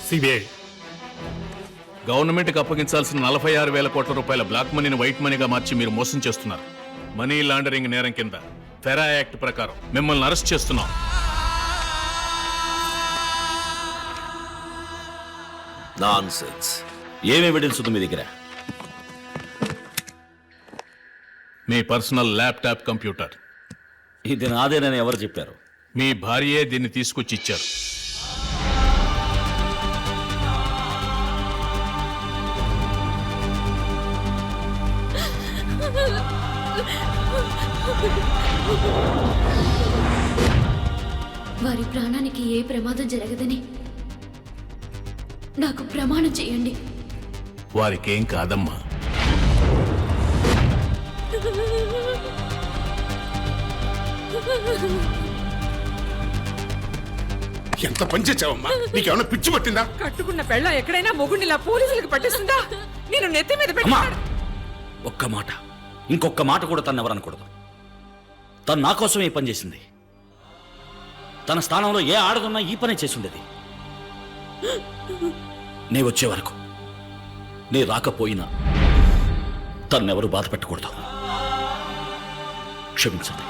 CBI గవర్నమెంట్కి అప్పగించాల్సిన 46,000 కోట్ల రూపాయల బ్లాక్ మనీని వైట్ మనీగా మార్చి మీరు మోసం చేస్తున్నారు. మనీ లాండరింగ్ నేరం కింద ఫెరా యాక్ట్ ప్రకారం మిమ్మల్ని అరెస్ట్ చేస్తున్నాం. నాన్సెన్స్. ఏం ఎవిడెన్స్ ఉంది మీ దగ్గర? మీ పర్సనల్ ల్యాప్టాప్ కంప్యూటర్. ఇది నాదేనని ఎవరు చెప్పారు? మీ భార్యే దీన్ని తీసుకొచ్చి ఇచ్చారు. వారి ప్రాణానికి ఏ ప్రమాదం జరగదని నాకు ప్రమాణం చేయండి. వారికేం కాదమ్మా. ఎంత పనిచేసావమ్మా? నీకేమైనా పిచ్చి పట్టిందా? కట్టుకున్న పెళ్ళ ఎక్కడైనా మొగుడిలా పోలీసులకు పట్టిస్తుందా? నేను నెత్తి మీద పెట్టాను. ఒక్క మాట, ఇంకొక మాట కూడా తను ఎవరనకూడదు. తను నా కోసం ఏ పని చేసింది? తన స్థానంలో ఏ ఆడదున్నా ఈ పనే చేసుండేది. నీ వచ్చే వరకు, నీ రాకపోయినా తన్నెవరూ బాధ పెట్టకూడదు. క్షమించండి.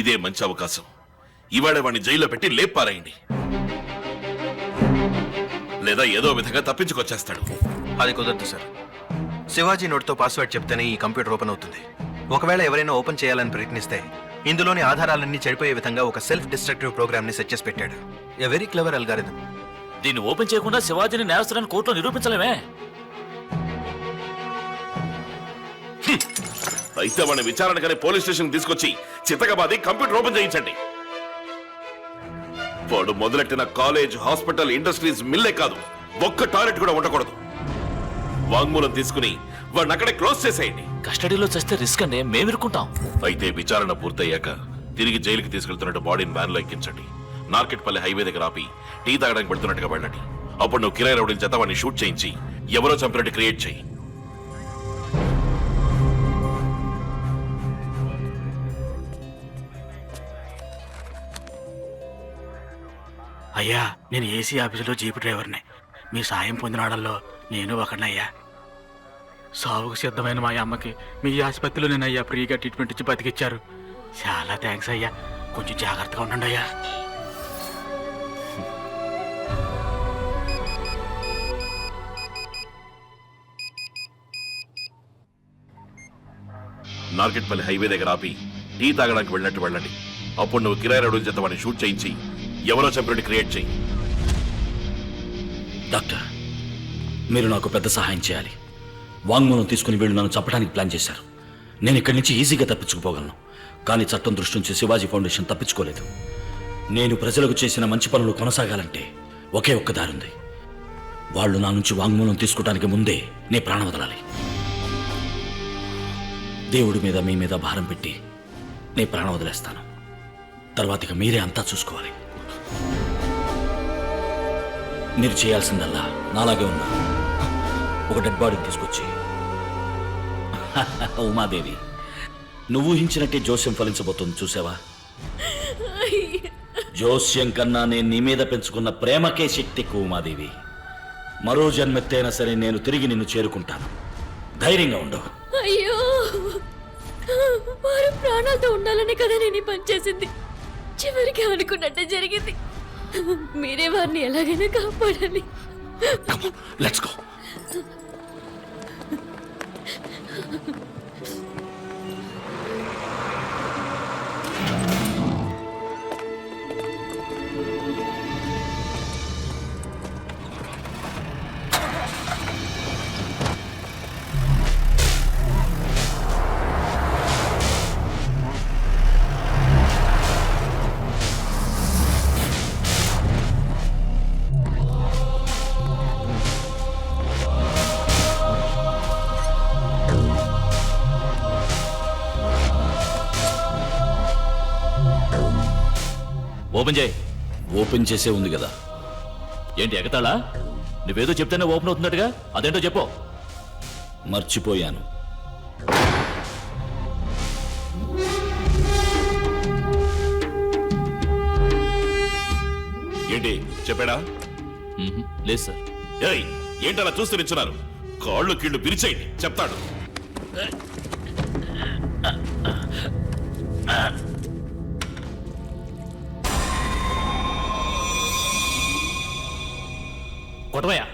ఇదే మంచి అవకాశం. ఇవాళ వాడిని జైల్లో పెట్టి లేపారాయండి, లేదా ఏదో విధంగా తప్పించుకొచ్చేస్తాడు. అది కుదరదు సార్. శివాజీ నోట్తో పాస్వర్డ్ చెప్తేనే ఈ కంప్యూటర్ ఓపెన్ అవుతుంది. ఒకవేళ ఎవరైనా ఓపెన్ చేయాలని ప్రయత్నిస్తే ఇందులోని ఆధారాలన్నీ చెడిపోయే విధంగా ఒక సెల్ఫ్ డిస్ట్రక్టివ్ ప్రోగ్రామ్ ని సెట్ చేసి పెట్టాడు. A very clever algorithm. దీన్ని ఓపెన్ చేయకుండా శివాజీని నేరస్తులని కోర్టులో నిరూపించలేమే. అయితే వాడిని విచారణకని పోలీస్ స్టేషన్ తీసుకొచ్చి చితకబాది కంప్యూటర్ ఓపెన్ చేయించండి. వాడు మొదలెట్టిన కాలేజ్, హాస్పిటల్, ఇండస్ట్రీస్, మిల్లే కాదు, ఒక్క టాయిలెట్ కూడా ఉండకూడదు. వాంగ్మూలం తీసుకుని వాడిని అక్కడే క్లోజ్ చేసేయండి. కస్టడీలో చేస్తే రిస్క్ అండి, మేము ఇరుక్కుంటాం. అయితే విచారణ పూర్తయ్యాక తిరిగి జైలుకి తీసుకెళ్తున్నట్టు బాడీని వ్యాన్ లో ఎక్కించండి. నార్కెట్పల్లి హైవే దగ్గర ఆపి టీ తాగడానికి పెడుతున్నట్టుగా వెళ్ళండి. అప్పుడు నువ్వు కిరాయి రౌడీల చేత వాడిని షూట్ చేయించి ఎవరో చంపినట్టు క్రియేట్ చేయి. అయ్యా, నేను ఏసీ ఆఫీసులో జీపు డ్రైవర్ని. మీ సాయం పొందినాడల్లో నేను ఒకనయ్యా. సావుకు సిద్ధమైన మా అమ్మకి మీ ఆసుపత్రిలో నేను అయ్యా ఫ్రీగా ట్రీట్మెంట్ ఇచ్చి బతికిచ్చారు. చాలా థ్యాంక్స్ అయ్యా. కొంచెం జాగ్రత్తగా ఉండండి అయ్యా. నార్కెట్పల్లి హైవే దగ్గర ఆపి టీ తాగడానికి వెళ్ళినట్టు వెళ్ళండి. అప్పుడు నువ్వు కిరాయి రౌడీల చేత వాడిని షూట్ చేయించి ఎవరో చంపినట్టు క్రియేట్ చేయి. డాక్టర్, మీరు నాకు పెద్ద సహాయం చేయాలి. వాంగ్మూలం తీసుకుని వీళ్ళు నన్ను చంపడానికి ప్లాన్ చేశారు. నేను ఇక్కడి నుంచి ఈజీగా తప్పించుకుపోగలను. కానీ చట్టం దృష్టి నుంచి శివాజీ ఫౌండేషన్ తప్పించుకోలేదు. నేను ప్రజలకు చేసిన మంచి పనులు కొనసాగాలంటే ఒకే ఒక్క దారుంది. వాళ్ళు నా నుంచి వాంగ్మూలం తీసుకోవడానికి ముందే నీ ప్రాణం వదలాలి. దేవుడి మీద మీ మీద భారం పెట్టి నీ ప్రాణం వదిలేస్తాను. తర్వాత ఇక మీరే అంతా చూసుకోవాలి. మీరు చేయాల్సిందల్లా నాలాగే ఉన్నా ఒక డెడ్ బాడీని తీసుకొచ్చి ఉమాదేవి, నువ్వు ఊహించినట్టే జోస్యం ఫలించబోతుంది. చూసావా? జోస్యం కన్నా నేను నీ మీద పెంచుకున్న ప్రేమకే శక్తి ఎక్కువ ఉమాదేవి. మరో జన్మెత్తైనా సరే నేను తిరిగి నిన్ను చేరుకుంటాను. ధైర్యంగా ఉండు. అయ్యో, వారు ప్రాణాలతో ఉండాలని కదా నేను ఈ పని చేసింది. చివరికి అనుకున్నట్టే జరిగింది. మీరే వారిని ఎలాగైనా కాపాడాలి. Let's go. ఓపెన్ చేయి. ఓపెన్ చేసే ఉంది కదా. ఏంటి ఎగతాళా? నువ్వేదో చెప్తేనే ఓపెన్ అవుతున్నట్టుగా, అదేంటో చెప్పు. మర్చిపోయాను. ఏంటి చెప్పాడా? లేదు సార్. ఏయ్, ఏంటలా చూస్తూ నిల్చున్నారు? కాళ్ళు కీళ్లు విరిచేయండి, చెప్తాడు. కొట్టవయ్యా,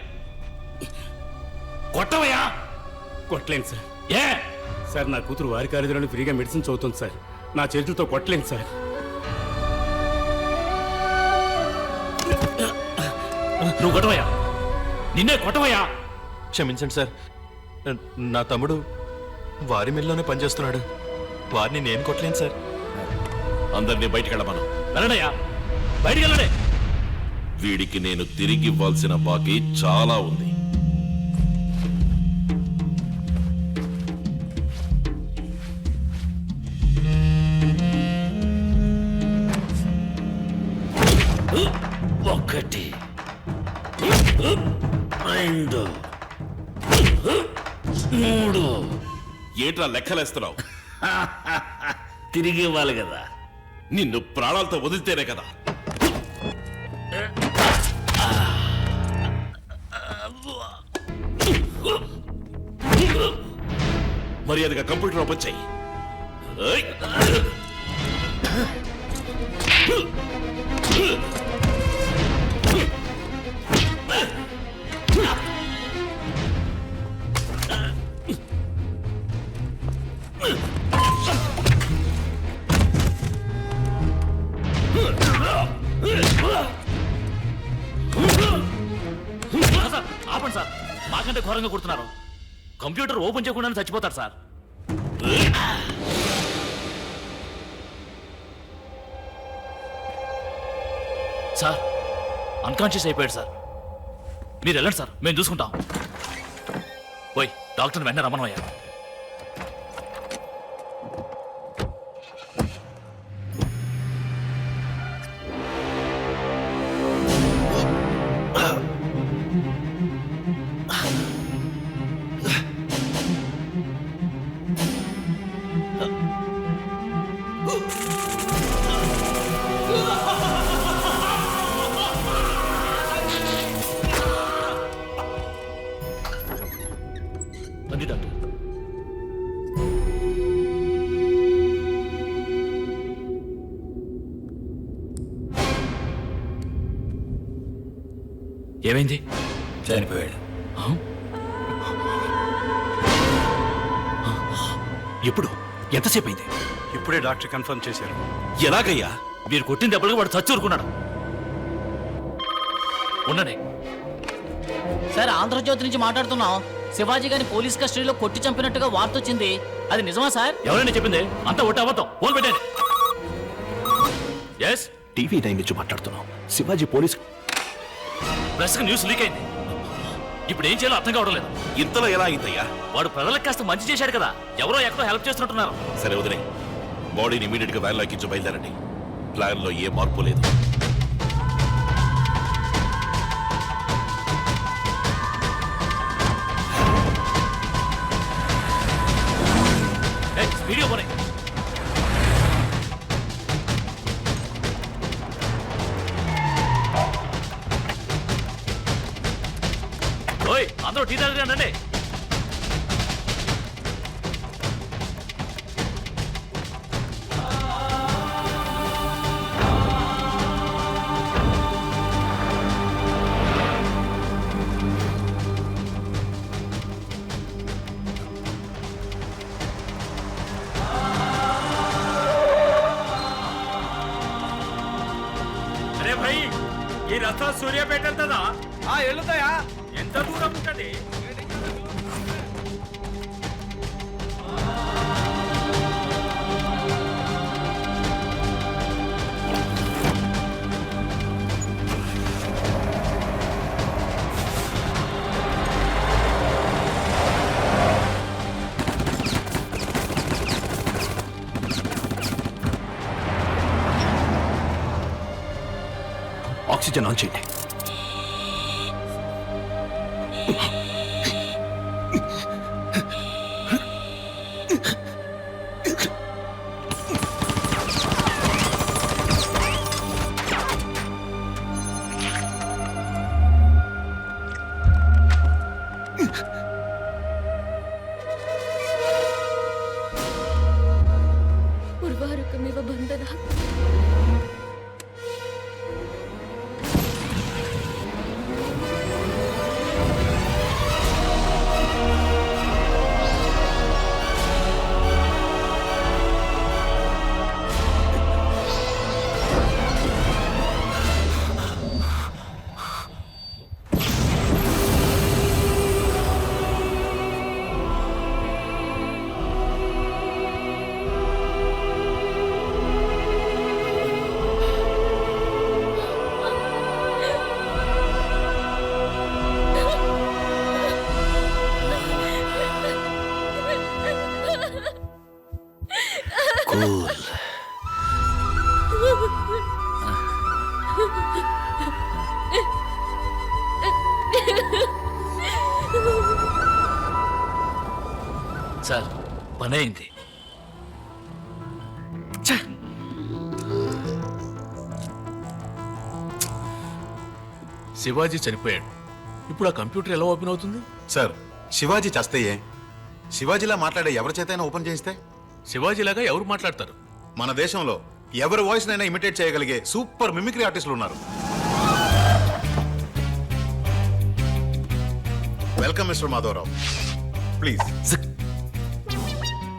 కొట్టవయ్యా. కొట్టలేను సార్. ఏ సార్, నా కూతురు వారి కాలేజీలోనే ఫ్రీగా మెడిసిన్ చదువుతుంది సార్. నా చేతులతో కొట్టలేను సార్. నువ్వు కొట్టవయ్యా, నిన్నే కొట్టవయ్యా. క్షమించండి సార్, నా తమ్ముడు వారి మిల్లోనే పనిచేస్తున్నాడు. వారిని నేను కొట్టలేను సార్. అందరినీ బయటికి వెళ్ళమను. వెళ్ళడయ్యా, బయటికి వెళ్ళడే. వీడికి నేను తిరిగి ఇవ్వాల్సిన బాకీ చాలా ఉంది. ఒకటి, రెండు, మూడు. ఏంట్రా లెక్కలేస్తున్నావు? తిరిగి ఇవ్వాలి కదా. నిన్ను ప్రాణాలతో వదిలితేనే కదా. మర్యాదగా కంప్యూటర్ ఓపెన్ చెయ్యి. ఏయ్! సార్ ఆపండి సార్, మాకంటే ఘోరంగా కొడుతున్నారు. కంప్యూటర్ ఓపెన్ చేయకుండా చచ్చిపోతారు సార్. సార్ అన్కాన్షియస్ అయిపోయాడు సార్. మీరు వెళ్ళండి సార్, మేము చూసుకుంటాం. పోయి డాక్టర్ని వెంటనే రమ్మనయ్యా. రండి డాక్టర్. ఏమైంది? చనిపోయాడు. ఎప్పుడు? ఎంతసేపు అయింది? ఇప్పుడే డాక్టర్ కన్ఫర్మ్ చేశారు. ఎలాగయ్యా? మీరు కొట్టిన దెబ్బలకు వాడు చచ్చూరుకున్నాడు. ఉండండి. సార్, ఆంధ్రజ్యోతి నుంచి మాట్లాడుతున్నాం. శివాజీ గారిని పోలీస్ కస్టడీలో కొట్టి చంపినట్టుగా వార్త వచ్చింది. అది నిజమా సార్? ఎవరైనా చెప్పింది? అంతా ఒట్టి అబద్ధం. ఫోన్ పెట్టండి. ఎస్, టీవీ 9 నుంచి మాట్లాడుతున్నాం. Shivaji police press news leak అయింది. ఇప్పుడు ఏం చేయాలో అర్థం కావడం లేదు. ఇంతలో ఎలా అయిందయ్యా? వాడు ప్రజలకు కాస్త మంచి చేశాడు కదా, ఎవరో ఎక్కడో హెల్ప్ చేస్తున్నట్టున్నారు. సరే వదిలే, బాడీని ఇమీడియట్ గా వ్యాన్లో ఎక్కించి బయలుదేరండి. ప్లాన్ లో ఏ మార్పు లేదు. వీడియో పోనీ. ఓయ్, అందరూ టీ తాగండి రండి. అరే భయ్, ఈ రథ సూర్యాపేట వెళ్తుందా? వెళ్తాయా? ఎంత దూరం ఉంటుంది? ఆక్సిజన్ ఆన్ చేయండి. ఉర్వారుకమివ బంధన సార్ పని అయింది. శివాజీ చనిపోయాడు. ఇప్పుడు ఆ కంప్యూటర్ ఎలా ఓపెన్ అవుతుంది? సార్ శివాజీ చస్తయ్యే. శివాజీలా మాట్లాడే ఎవరి చేతైనా ఓపెన్ చేయిస్తే? శివాజీలాగా ఎవరు మాట్లాడతారు? మన దేశంలో ఎవరి వాయిస్ నైనా ఇమిటేట్ చేయగలిగే సూపర్ మిమిక్రీ ఆర్టిస్టులు ఉన్నారు. Welcome mister Madhavarao, please.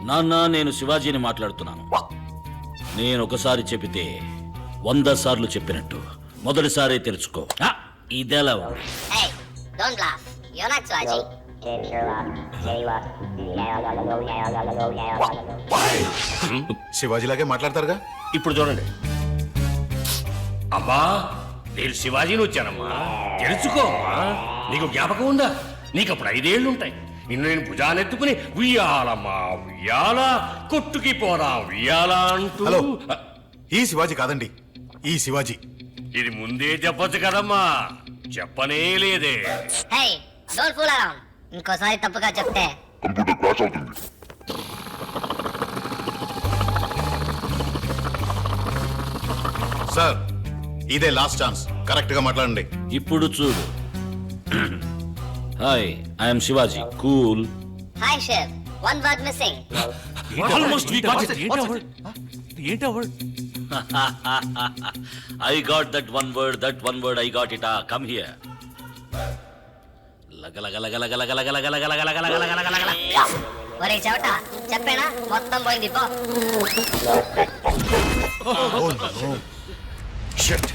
నాన్న, నేను శివాజీని మాట్లాడుతున్నాను. నేను ఒకసారి చెబితే 100 సార్లు చెప్పినట్టు మొదటిసారి తెలుసుకో. ఇదెలా ఉంది? Hey, don't laugh. You're not Swaji. శివాజీలాగే మాట్లాడతారుగా. ఇప్పుడు చూడండి. అమ్మా, నేను శివాజీని వచ్చానమ్మా. తెలుసుకోమ్మా. నీకు జ్ఞాపకం ఉందా? నీకు అప్పుడు 5 ఏళ్ళు ఉంటాయి. నిన్ను నేను భుజానెత్తుకుని ఉయ్యాలమ్మా ఉయ్యాల, కొట్టుకి పోరా ఉయ్యాల అంటూ. హలో, ఈ శివాజీ కాదండి, ఈ శివాజీ. ఇది ముందే చెప్పొచ్చు కదమ్మా. చెప్పనే లేదే. Hey, don't fool around. ఇంకోసారి తప్పుగా చెప్తే సార్ ఇదే లాస్ట్ ఛాన్స్, కరెక్ట్ గా మాట్లాడండి. ఇప్పుడు చూడు. Hi, I'm Shivaji. Cool. Hi chef. One word missing. Almost we got it. ఏంటి ఆ word? I got that one word, I got it. Come here. ఒరే చవట, చెప్పేనా? మొత్తం పోయింది పో. Shit.